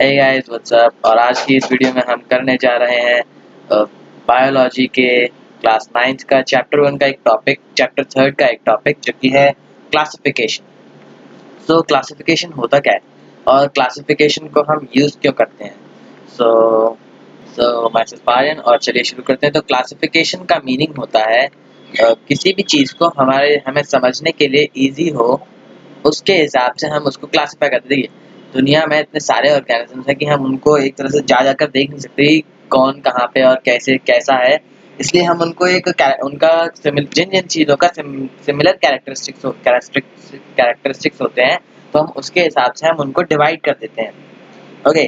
Hey guys what's up. और आज की इस वीडियो में हम करने जा रहे हैं बायोलॉजी के क्लास 9 का चैप्टर 1 का एक टॉपिक, चैप्टर 3 का एक टॉपिक जो कि है क्लासिफिकेशन। सो क्लासिफिकेशन होता क्या है और क्लासिफिकेशन को हम यूज़ क्यों करते हैं। सो मैं पायन और चलिए शुरू करते हैं। तो क्लासिफिकेशन का मीनिंग होता है किसी भी चीज़ को हमें समझने के लिए ईजी हो, उसके हिसाब से हम उसको क्लासिफाई करते हैं। दुनिया में इतने सारे ऑर्गेनिजम्स हैं कि हम उनको एक तरह से जा जाकर देख नहीं सकते कौन कहाँ पे और कैसे कैसा है। इसलिए हम उनको उनका जिन जिन चीज़ों का सिमिलर कैरेक्टरिस्टिक्स होते हैं, तो हम उसके हिसाब से हम उनको डिवाइड कर देते हैं। ओके,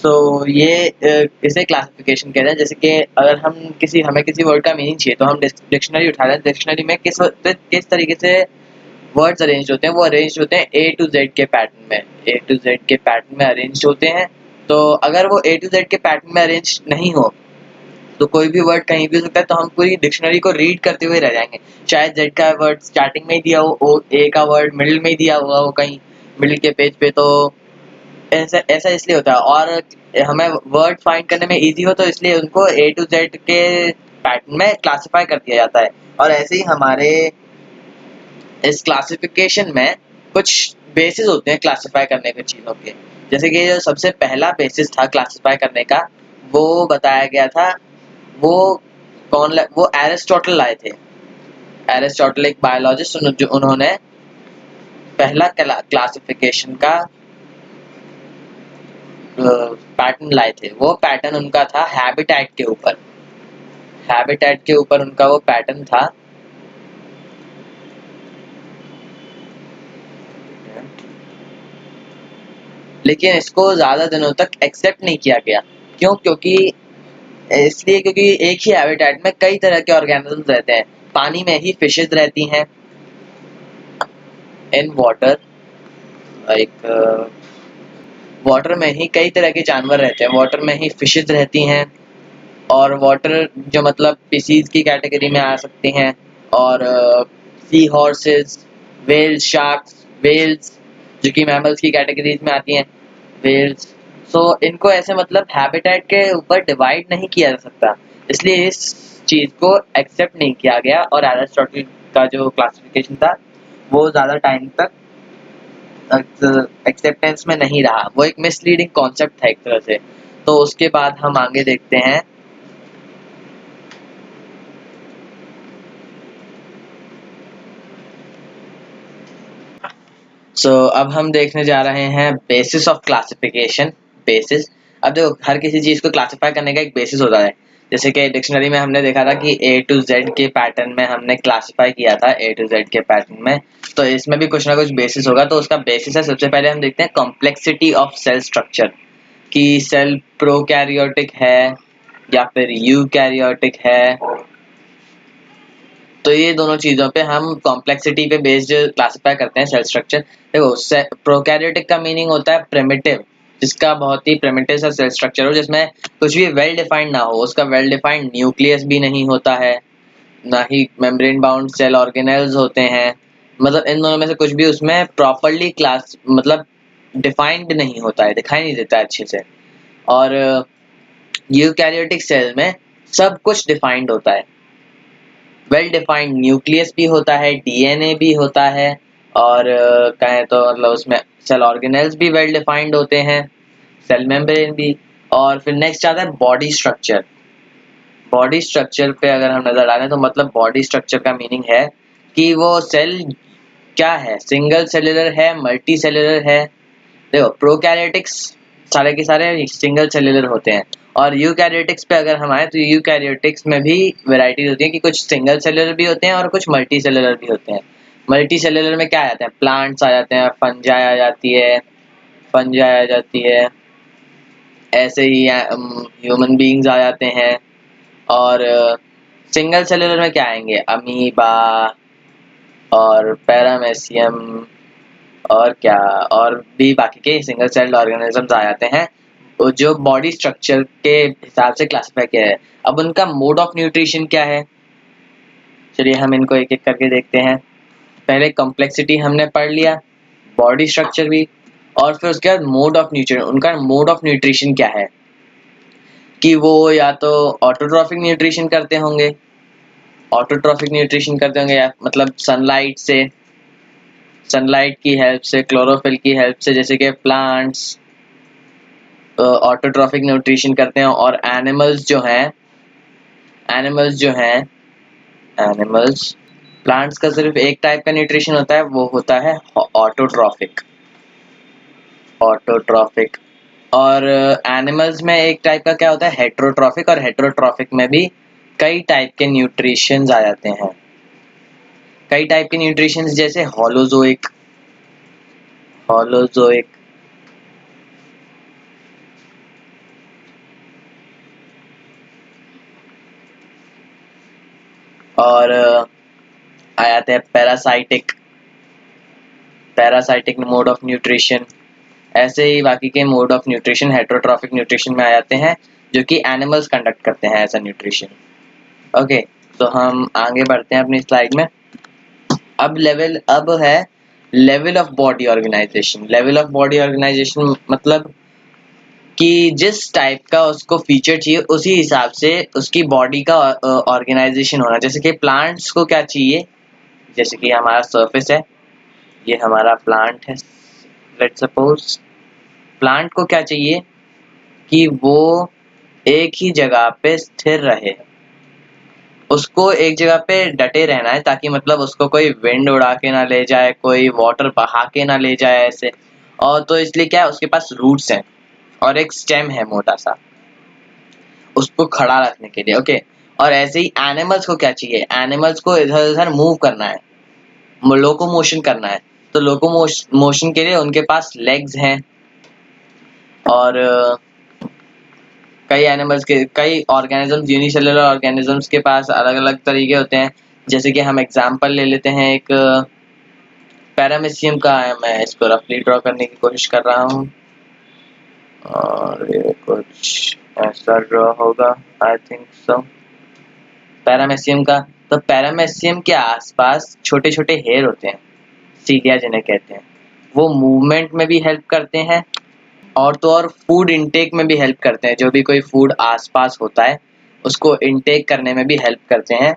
सो ये इसे क्लासिफिकेशन कहते हैं। जैसे कि अगर हमें किसी वर्ड का मीनिंग चाहिए तो हम डिक्शनरी उठा लें। डिक्शनरी में किस तरीके से वर्ड्स अरेंज होते हैं, वो अरेंज होते हैं ए टू जेड के पैटर्न में, ए टू जेड के पैटर्न में अरेंज होते हैं। तो अगर वो ए टू जेड के पैटर्न में अरेंज नहीं हो तो कोई भी वर्ड कहीं भी हो सकता है, तो हम पूरी डिक्शनरी को रीड करते हुए रह जाएंगे। शायद जेड का वर्ड स्टार्टिंग में ही दिया हो, ओ ए का वर्ड मिडिल में ही दिया हुआ हो कहीं मिडिल के पेज पे, तो ऐसा ऐसा इसलिए होता है। और हमें वर्ड फाइंड करने में इजी हो तो इसलिए उनको ए टू जेड के पैटर्न में क्लासिफाई कर दिया जाता है। और ऐसे ही हमारे इस क्लासिफिकेशन में कुछ बेसिस होते हैं क्लासिफाई करने के चीज़ों के। जैसे कि जो सबसे पहला बेसिस था क्लासिफाई करने का, वो बताया गया था, वो वो एरिस्टोटल लाए थे। एरिस्टोटल एक बायोलॉजिस्ट, जो उन्होंने पहला क्लासिफिकेशन का पैटर्न लाए थे। वो पैटर्न उनका था हैबिटेट के ऊपर। हैबिटेट के ऊपर उनका वो पैटर्न था। लेकिन इसको ज़्यादा दिनों तक एक्सेप्ट नहीं किया गया। क्यों? क्योंकि एक ही हैबिटेट में कई तरह के ऑर्गेनिजम्स रहते हैं। पानी में ही फिशेज रहती हैं, इन वाटर, लाइक वाटर में ही कई तरह के जानवर रहते हैं, वाटर में ही फिशेज रहती हैं। और वाटर जो मतलब स्पीसीज की कैटेगरी में आ सकती हैं। और sea horses, whales, sharks, whales जो कि मैमल्स की कैटेगरीज में आती हैं, वेल्स। सो इनको ऐसे मतलब हैबिटेट के ऊपर डिवाइड नहीं किया जा सकता, इसलिए इस चीज़ को एक्सेप्ट नहीं किया गया। और एरिस्टोटल का जो क्लासिफिकेशन था वो ज़्यादा टाइम तक एक्सेप्टेंस में नहीं रहा। वो एक मिसलीडिंग कॉन्सेप्ट था एक तरह से। तो उसके बाद हम आगे देखते हैं। अब हम देखने जा रहे हैं बेसिस ऑफ क्लासिफिकेशन। बेसिस, अब देखो हर किसी चीज़ को क्लासिफाई करने का एक बेसिस होता है। जैसे कि डिक्शनरी में हमने देखा था कि ए टू जेड के पैटर्न में हमने क्लासिफाई किया था, ए टू जेड के पैटर्न में। तो इसमें भी कुछ ना कुछ बेसिस होगा। तो उसका बेसिस है, सबसे पहले हम देखते हैं कॉम्प्लेक्सिटी ऑफ सेल स्ट्रक्चर, कि सेल प्रोकैरियोटिक है या फिर यूकैरियोटिक है। तो ये दोनों चीज़ों पे हम कॉम्प्लेक्सिटी पे बेस्ड क्लासिफाई करते हैं सेल स्ट्रक्चर। देखो, प्रोकैरियोटिक का मीनिंग होता है प्रिमिटिव, जिसका बहुत ही प्रिमिटिव सा सेल स्ट्रक्चर हो, जिसमें कुछ भी वेल डिफाइंड ना हो। उसका वेल डिफाइंड न्यूक्लियस भी नहीं होता है, ना ही मेम्ब्रेन बाउंड सेल ऑर्गेनेल्स होते हैं। मतलब इन दोनों में से कुछ भी उसमें प्रॉपरली क्लास मतलब डिफाइंड नहीं होता है, दिखाई नहीं देता है अच्छे से। और यूकैरियोटिक सेल में सब कुछ डिफाइंड होता है, वेल डिफाइंड न्यूक्लियस भी होता है, डीएनए भी होता है। और कहें तो मतलब उसमें सेल ऑर्गेनेल्स भी वेल डिफाइंड होते हैं, सेल मेम्ब्रेन भी। और फिर नेक्स्ट आता है बॉडी स्ट्रक्चर। बॉडी स्ट्रक्चर पे अगर हम नजर डालें तो मतलब बॉडी स्ट्रक्चर का मीनिंग है कि वो सेल क्या है, सिंगल सेलुलर है, मल्टी सेलुलर है। देखो, प्रोकैरियोटिक्स सारे के सारे सिंगल सेलुलर होते हैं। और यूकैरियोटिक्स पे अगर हम आए तो यूकैरियोटिक्स में भी वैरायटीज होती है, कि कुछ सिंगल सेलुलर भी होते हैं और कुछ मल्टी सेलुलर भी होते हैं। मल्टी सेलुलर में क्या आ जाते हैं, प्लांट्स आ जाते हैं, फंजाई आ जाती है, फंजाई आ जाती है, ऐसे ही ह्यूमन बीइंग्स आ जाते हैं। और सिंगल सेलुलर में क्या आएंगे, अमीबा और पैरामेसियम और क्या, और भी बाकी के सिंगल सेल्ड ऑर्गेनिजम्स आ जाते हैं, जो बॉडी स्ट्रक्चर के हिसाब से क्लासिफाई किया है। अब उनका मोड ऑफ न्यूट्रिशन क्या है, चलिए हम इनको एक एक करके देखते हैं। पहले कॉम्प्लेक्सिटी हमने पढ़ लिया, बॉडी स्ट्रक्चर भी। और फिर उसके बाद मोड ऑफ न्यूट्रिशन, उनका मोड ऑफ न्यूट्रिशन क्या है कि वो या तो ऑटोट्रॉफिक न्यूट्रिशन करते होंगे, या मतलब सनलाइट की हेल्प से, क्लोरोफिल की हेल्प से, जैसे कि प्लांट्स ऑटोट्रॉफिक न्यूट्रिशन करते हैं। और एनिमल्स प्लांट्स का सिर्फ एक टाइप का न्यूट्रिशन होता है, वो होता है ऑटोट्रॉफिक। और एनिमल्स में एक टाइप का क्या होता है, हेट्रोट्रॉफिक। और हेट्रोट्रॉफिक में भी कई टाइप के न्यूट्रिशंस आ जाते हैं, कई टाइप के न्यूट्रिशंस, जैसे होलोजोइक और आ जाते हैं पैरासाइटिक मोड ऑफ न्यूट्रिशन। ऐसे ही बाकी के mode of nutrition heterotrophic nutrition में आ जाते हैं, जो कि एनिमल्स कंडक्ट करते हैं ऐसा न्यूट्रिशन। ओके, तो हम आगे बढ़ते हैं अपनी स्लाइड में। अब है level of body organisation. Level of body organisation मतलब कि जिस टाइप का उसको फीचर चाहिए उसी हिसाब से उसकी बॉडी का ऑर्गेनाइजेशन होना। जैसे कि प्लांट्स को क्या चाहिए, जैसे कि हमारा सरफेस है, ये हमारा प्लांट है, लेट्स सपोज। प्लांट को क्या चाहिए कि वो एक ही जगह पे स्थिर रहे, उसको एक जगह पे डटे रहना है, ताकि मतलब उसको कोई विंड उड़ा के ना ले जाए, कोई वाटर बहा के ना ले जाए ऐसे। और तो इसलिए क्या है, उसके पास रूट्स हैं और एक स्टेम है मोटा सा उसको खड़ा रखने के लिए। ओके, और ऐसे ही एनिमल्स को क्या चाहिए, एनिमल्स को इधर उधर मूव करना है, लोकोमोशन करना है। तो लोकोमोशन के लिए उनके पास लेग्स हैं। और कई ऑर्गेनिजम्स, यूनिसेलुलर ऑर्गेनिजम्स के पास अलग अलग तरीके होते हैं। जैसे कि हम एग्जांपल ले लेते हैं, एक पैरामीशियम का है, मैं इसको रफली ड्रॉ करने की कोशिश कर रहा हूँ और ये कुछ ऐसा ड्रॉ होगा, आई थिंक सो। पैरामीशियम का, तो पैरामीशियम के आसपास छोटे छोटे हेयर होते हैं, सीलिया जिन्हें कहते हैं। वो मूवमेंट में भी हेल्प करते हैं और तो और फूड इनटेक में भी हेल्प करते हैं। जो भी कोई फूड आसपास होता है उसको इनटेक करने में भी हेल्प करते हैं।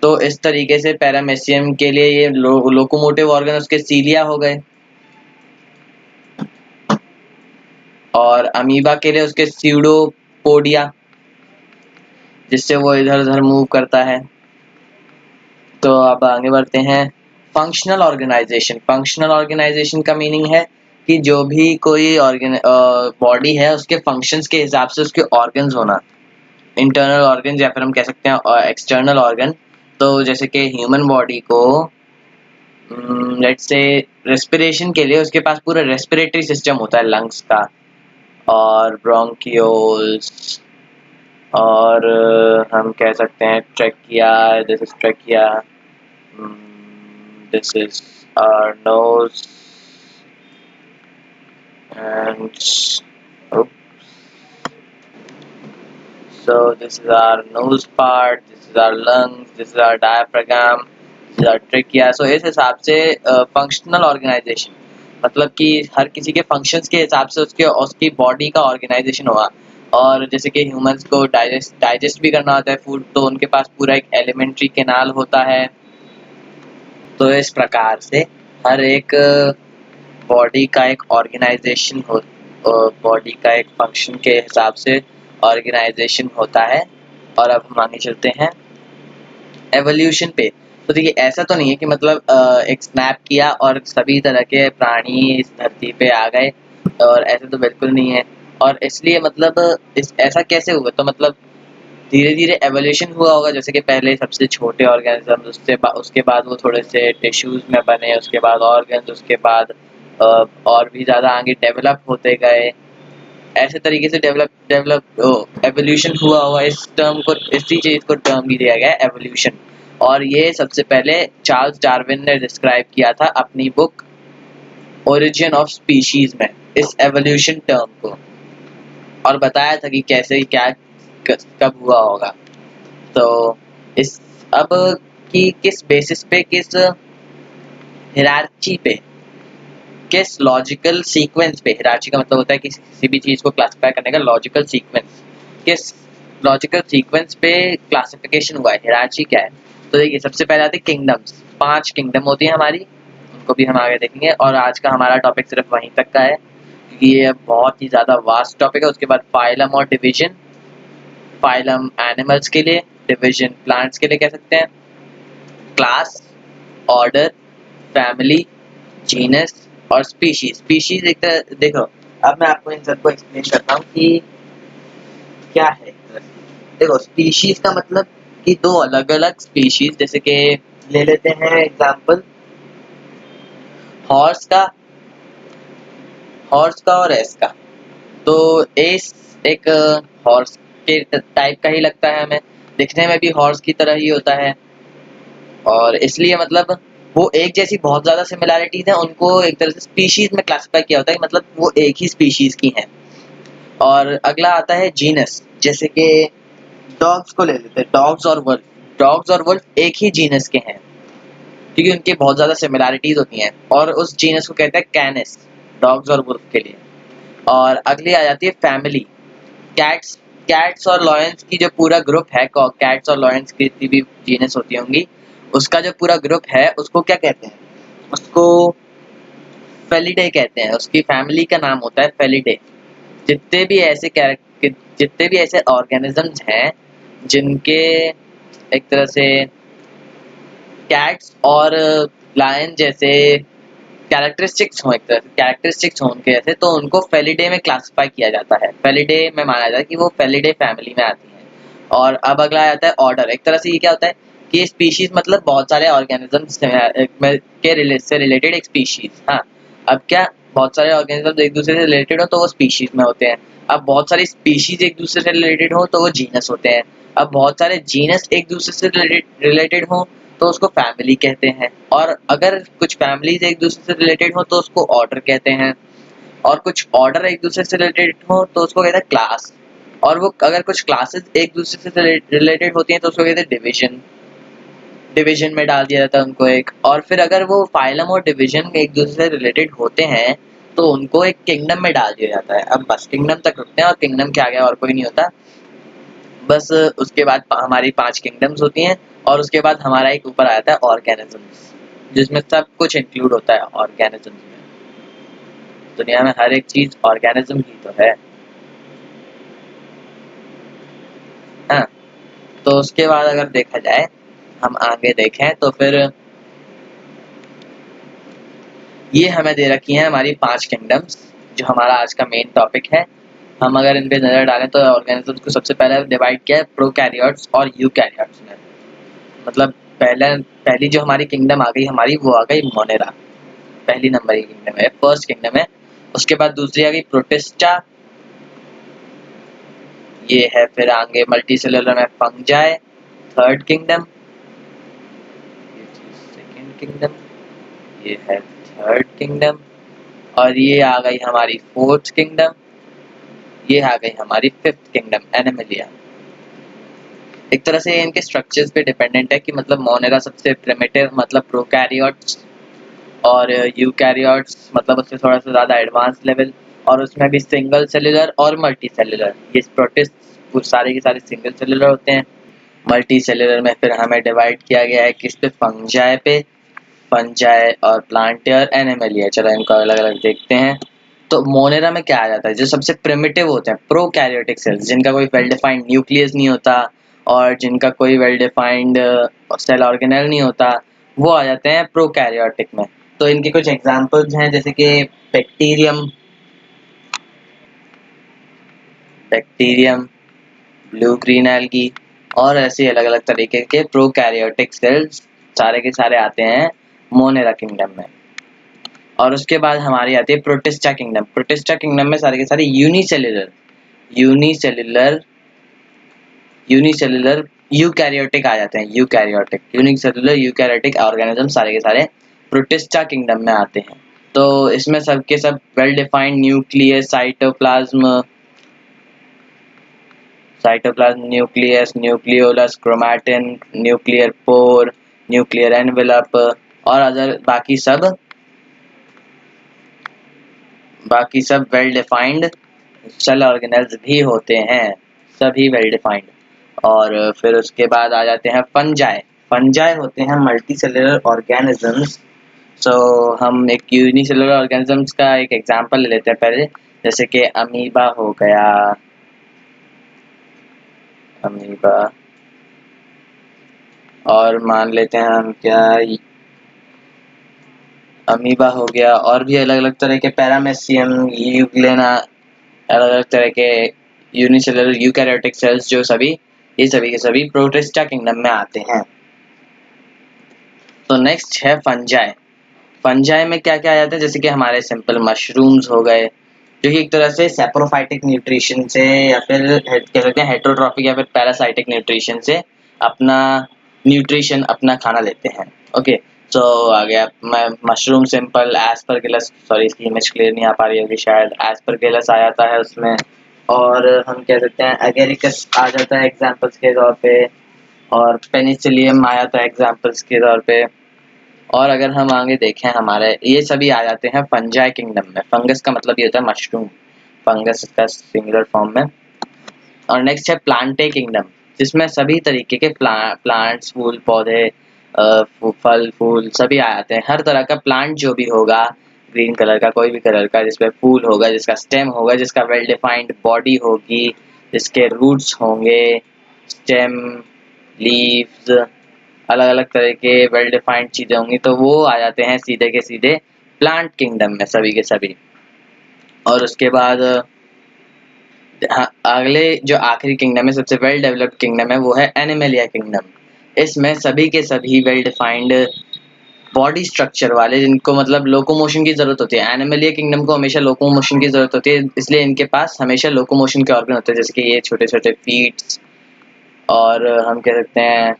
तो इस तरीके से पैरामीशियम के लिए ये लोकोमोटिव ऑर्गन उसके सीलिया हो गए, और अमीबा के लिए उसके स्यूडोपोडिया, जिससे वो इधर उधर मूव करता है। तो अब आगे बढ़ते हैं। फंक्शनल ऑर्गेनाइजेशन का मीनिंग है कि जो भी कोई बॉडी है उसके फंक्शंस के हिसाब से उसके ऑर्गन्स होना, इंटरनल ऑर्गन या फिर हम कह सकते हैं एक्सटर्नल ऑर्गन। तो जैसे कि ह्यूमन बॉडी को लेट्स से रेस्पिरेशन के लिए उसके पास पूरा रेस्पिरेटरी सिस्टम होता है, लंग्स का और ब्रोंकियोल्स, और हम कह सकते हैं trachea, this is trachea, this is our nose, and oops. So this is our nose part, this is our lungs, this is our diaphragm, this is our trachea. So इस हिसाब से फंक्शनल ऑर्गेनाइजेशन मतलब कि हर किसी के functions के हिसाब से उसकी बॉडी का ऑर्गेनाइजेशन होगा। और जैसे कि ह्यूमंस को डाइजेस्ट भी करना होता है फूड, तो उनके पास पूरा एक एलिमेंट्री कैनाल होता है। तो इस प्रकार से हर एक बॉडी का एक ऑर्गेनाइजेशन हो, बॉडी का एक फंक्शन के हिसाब से ऑर्गेनाइजेशन होता है। और अब हम आगे चलते हैं एवोल्यूशन पे। तो देखिए, ऐसा तो नहीं है कि मतलब एक स्नैप किया और सभी तरह के प्राणी इस धरती पे आ गए, और ऐसे तो बिल्कुल नहीं है। और इसलिए मतलब ऐसा कैसे हुआ, तो मतलब धीरे धीरे एवोल्यूशन हुआ होगा। जैसे कि पहले सबसे छोटे ऑर्गेनिज्म, उसके बाद वो थोड़े से टिश्यूज में बने, उसके बाद ऑर्गन्स, उसके बाद और भी ज़्यादा आगे डेवलप होते गए। ऐसे तरीके से डेवलप एवोल्यूशन हुआ हुआ। इसी चीज़ को टर्म भी दिया गया है, एवोल्यूशन। और ये सबसे पहले चार्ल्स डार्विन ने डिस्क्राइब किया था अपनी बुक ओरिजिन ऑफ स्पीशीज में, इस एवोल्यूशन टर्म को, और बताया था कि कैसे क्या कब हुआ होगा। तो इस अब कि किस बेसिस पे, किस हिरार्ची पे किस लॉजिकल सीक्वेंस पे, हिरार्ची का मतलब होता है कि किसी भी चीज को क्लासिफाई करने का लॉजिकल सीक्वेंस, किस लॉजिकल सीक्वेंस पे क्लासिफिकेशन हुआ है, हिरार्ची क्या है। तो देखिए सबसे पहले आते हैं किंगडम्स। 5 किंगडम होती है हमारी, उनको भी हम आगे देखेंगे। और आज का हमारा टॉपिक सिर्फ वहीं तक का है क्योंकि ये बहुत ही ज़्यादा वास्ट टॉपिक है। उसके बाद फाइलम और डिवीजन, फाइलम एनिमल्स के लिए, डिवीजन प्लांट्स के लिए कह सकते हैं, क्लास, ऑर्डर, फैमिली, जीनस और स्पीशीज। स्पीशीज एक तरह देखो, अब मैं आपको इन सबको एक्सप्लेन करता हूँ कि क्या है एक तरह से। देखो स्पीशीज का मतलब कि दो अलग अलग स्पीशीज, जैसे कि ले लेते हैं एग्जांपल हॉर्स का, हॉर्स का और एस का। तो एस एक हॉर्स के टाइप का ही लगता है हमें, दिखने में भी हॉर्स की तरह ही होता है, और इसलिए मतलब वो एक जैसी बहुत ज्यादा सिमिलैरिटीज हैं, उनको एक तरह से स्पीशीज में क्लासिफाई किया होता है कि मतलब वो एक ही स्पीशीज की हैं। और अगला आता है जीनस, जैसे कि डॉग्स को ले लेते हैं, डॉग्स और वुल्फ। डॉग्स और वुल्फ एक ही जीनस के हैं क्योंकि उनकी बहुत ज्यादा सिमिलैरिटीज होती हैं, और उस जीनस को कहते हैं कैनिस, डॉग्स और वुल्फ के लिए। और अगली आ जाती है फैमिली। कैट्स, कैट्स और लॉयंस की जो पूरा ग्रुप है, कैट्स और लॉयंस की जितनी भी जीनस होती होंगी, उसका जो पूरा ग्रुप है उसको क्या कहते हैं, उसको फेलिडे कहते हैं। उसकी फैमिली का नाम होता है फेलिडे। जितने भी ऐसे जितने भी ऐसे ऑर्गेनिजम्स हैं जिनके एक तरह से कैट्स और लायन जैसे कैरेक्टरिस्टिक्स हो, एक तरह से कैरेक्टरिस्टिक्स हो उनके जैसे, तो उनको फेलिडे में क्लासिफाई किया जाता है। फेलिडे में माना जाता है कि वो फेलिडे फैमिली में आती हैं। और अब अगला आता है ऑर्डर। एक तरह से ये क्या होता है कि ये स्पीशीज मतलब बहुत सारे ऑर्गेनिजम्स के से रिलेटेड एक स्पीशीज। हाँ, अब क्या बहुत सारे ऑर्गेनिजम्स एक दूसरे से रिलेटेड हो तो वो स्पीशीज में होते हैं। अब बहुत सारी स्पीशीज एक दूसरे से रिलेटेड हो तो वो जीनस होते हैं। अब बहुत सारे जीनस एक दूसरे से रिलेटेड हो तो उसको फैमिली कहते हैं। और अगर कुछ फैमिलीज एक दूसरे से रिलेटेड हो तो उसको ऑर्डर कहते हैं। और कुछ ऑर्डर एक दूसरे से रिलेटेड हो तो उसको कहते हैं क्लास। और वो अगर कुछ क्लासेस एक दूसरे से रिलेटेड होती हैं तो उसको कहते हैं डिवीजन। डिवीजन में डाल दिया जाता है उनको एक। और फिर अगर वो फाइलम और डिवीजन एक दूसरे से रिलेटेड होते हैं तो उनको एक किंगडम में डाल दिया जाता है। अब बस किंगडम तक रुकते हैं, और किंगडम के आगे और कोई नहीं होता। बस उसके बाद हमारी 5 किंगडम्स होती हैं, और उसके बाद हमारा एक ऊपर आ जाता है ऑर्गेनिजम्स, जिसमें सब कुछ इंक्लूड होता है ऑर्गेनिजम्स में। दुनिया में हर एक चीज ऑर्गेनिज्म ही तो है। हाँ, तो उसके बाद अगर देखा जाए, हम आगे देखें तो फिर ये हमें दे रखी हैं हमारी 5 किंगडम्स, जो हमारा आज का मेन टॉपिक है। हम अगर इन पे नजर डालें तो ऑर्गेनिजम्स को सबसे पहले डिवाइड किया है प्रोकैरियोट्स और यूकैरियोट्स में। मतलब पहली जो हमारी किंगडम आ गई हमारी, वो आ गई मोनेरा, पहली नंबर की किंगडम है, फर्स्ट किंगडम है। उसके बाद दूसरी आ गई प्रोटिस्टा, ये है। फिर आगे मल्टी सेलुलर में fungi, third kingdom. Second kingdom, ये है थर्ड किंगडम। और ये आ गई हमारी फोर्थ किंगडम, ये आ गई हमारी फिफ्थ किंगडम एनिमलिया। एक तरह से इनके स्ट्रक्चर्स पे डिपेंडेंट है कि मतलब मोनेरा सबसे प्रिमिटिव मतलब प्रोकैरियोट्स, और यूकैरियोट्स मतलब उससे थोड़ा सा ज़्यादा एडवांस लेवल, और उसमें भी सिंगल सेलुलर और मल्टी सेलुलर। ये प्रोटिस्ट सारे के सारे सिंगल सेलुलर होते हैं। मल्टी सेलुलर में फिर हमें डिवाइड किया गया है किस पे, फंजाई पे, फंजाई और प्लांटियर एनिमलिया। चलो इनको अलग अलग देखते हैं। तो मोनेरा में क्या आ जाता है, जो सबसे प्रिमिटिव होते हैं प्रोकैरियोटिक सेल्स, जिनका कोई वेल डिफाइंड न्यूक्लियस नहीं होता और जिनका कोई वेल डिफाइंड सेल ऑर्गेनेल नहीं होता, वो आ जाते हैं प्रोकैरियोटिक में। तो इनके कुछ एग्जांपल्स हैं, जैसे कि bacterium, bacterium, blue green algae, और ऐसे अलग अलग तरीके के प्रोकैरियोटिक सेल्स सारे के सारे आते हैं मोनेरा किंगडम में। और उसके बाद हमारी आती है प्रोटिस्टा किंगडम। प्रोटिस्टा किंगडम में सारे के सारे यूनिसेल्युलर यूनिसेल्युलर यूनिसेल्युलर यूकैरियोटिक आ जाते हैं। यूकैरियोटिक, यूनिसेल्युलर यूकैरियोटिक ऑर्गेनिज्म सारे के सारे प्रोटिस्टा किंगडम में आते हैं। तो इसमें सब के सब well defined nucleus, cytoplasm, nucleus, nucleolus, chromatin, nuclear pore, nuclear envelope और अदर बाकी सब बाकी सब वेल डिफाइंड सेल ऑर्गेनेल्स भी होते हैं, सभी वेल डिफाइंड। और फिर उसके बाद आ जाते हैं फंजाई। फंजाई होते हैं मल्टी सेलुलर ऑर्गेनिजम्स। सो हम एक यूनिसेलुलर ऑर्गेनिजम्स का एक एग्जांपल ले लेते हैं पहले, जैसे कि अमीबा हो गया, अमीबा, और मान लेते हैं हम क्या, अमीबा हो गया, और भी अलग अलग तरह के पैरामेसियम, यूग्लेना, अलग अलग तरह के यूनिसेलुलर यूकैरियोटिक सेल्स, जो सभी ये सभी के सभी प्रोटिस्टा किंगडम में आते हैं। तो नेक्स्ट है फंजाई। फंजाई में क्या क्या आ जाता है, जैसे कि हमारे सिंपल मशरूम्स हो गए, जो कि एक तरह से सेप्रोफाइटिक न्यूट्रिशन से या फिर कह सकते हैं हेटरोट्रॉफिक या फिर पैरासाइटिक न्यूट्रिशन से अपना न्यूट्रिशन, अपना खाना लेते हैं। ओके, तो आ गया मशरूम सिंपल एस्परगिलस, सॉरी इसकी इमेज क्लियर नहीं आ पा रही होगी शायद, एस्परगिलस आ जाता है उसमें, और हम कह सकते हैं एगेरिकस आ जाता है एग्जाम्पल्स के तौर पे, और पेनिसिलियम आ जाता है एग्जाम्पल्स के तौर पे। और अगर हम आगे देखें, हमारे ये सभी आ जाते हैं फंजाई किंगडम में। फंगस का मतलब ये होता है मशरूम, फंगस का सिंगुलर फॉर्म में। और नेक्स्ट है प्लांटे किंगडम, जिसमें सभी तरीके के प्लांट्स, फूल पौधे, फल फूल सभी आ जाते हैं। हर तरह का प्लांट जो भी होगा, ग्रीन कलर का, कोई भी कलर का, जिसमें फूल होगा, जिसका स्टेम होगा, जिसका वेल डिफाइंड बॉडी होगी, जिसके रूट्स होंगे, स्टेम, लीव्स, अलग अलग तरह के वेल डिफाइंड चीजें होंगी, तो वो आ जाते हैं सीधे के सीधे प्लांट किंगडम में, सभी के सभी। और उसके बाद हाँ, अगले जो आखिरी किंगडम है, सबसे वेल डेवलप्ड किंगडम है, वो है एनिमलिया किंगडम। इसमें सभी के सभी वेल डिफाइंड बॉडी स्ट्रक्चर वाले, जिनको मतलब लोकोमोशन की जरूरत होती है। एनिमलिया किंगडम को हमेशा लोकोमोशन की जरूरत होती है, इसलिए इनके पास हमेशा लोकोमोशन के ऑर्गन होते हैं, जैसे कि ये छोटे छोटे फीट्स। और हम कह सकते हैं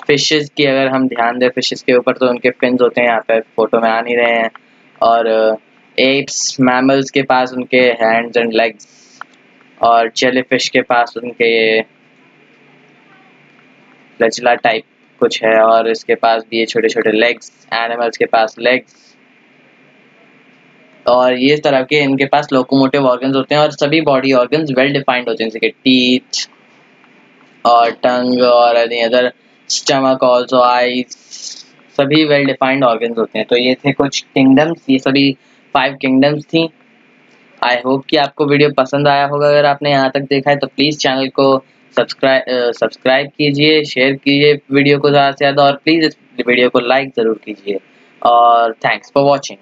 फिशेस की अगर हम ध्यान दें फिशेस के ऊपर, तो उनके फिन्स होते हैं, यहाँ पे फोटो में आ नहीं रहे हैं। और एप्स, मैमल्स के पास उनके हैंड्स एंड लेग्स, और जेलीफिश के पास उनके ये फ्लैचेला टाइप कुछ है, और इसके पास भी ये छोटे छोटे लेग्स, एनिमल्स के पास लेग्स। और ये तरह के इनके पास लोकोमोटिव ऑर्गन्स होते हैं, और सभी बॉडी ऑर्गन्स वेल डिफाइंड होते हैं, जैसे कि टीथ और टंग और any other, stomach also, eyes, सभी वेल डिफाइंड ऑर्गन्स होते हैं। तो ये थे कुछ किंगडम्स, ये सभी 5 किंगडम्स थी। आई होप कि आपको वीडियो पसंद आया होगा। अगर आपने यहाँ तक देखा है तो प्लीज़ चैनल को सब्सक्राइब कीजिए, शेयर कीजिए वीडियो को ज़्यादा से ज़्यादा, और प्लीज़ इस वीडियो को लाइक ज़रूर कीजिए। और थैंक्स फॉर वॉचिंग।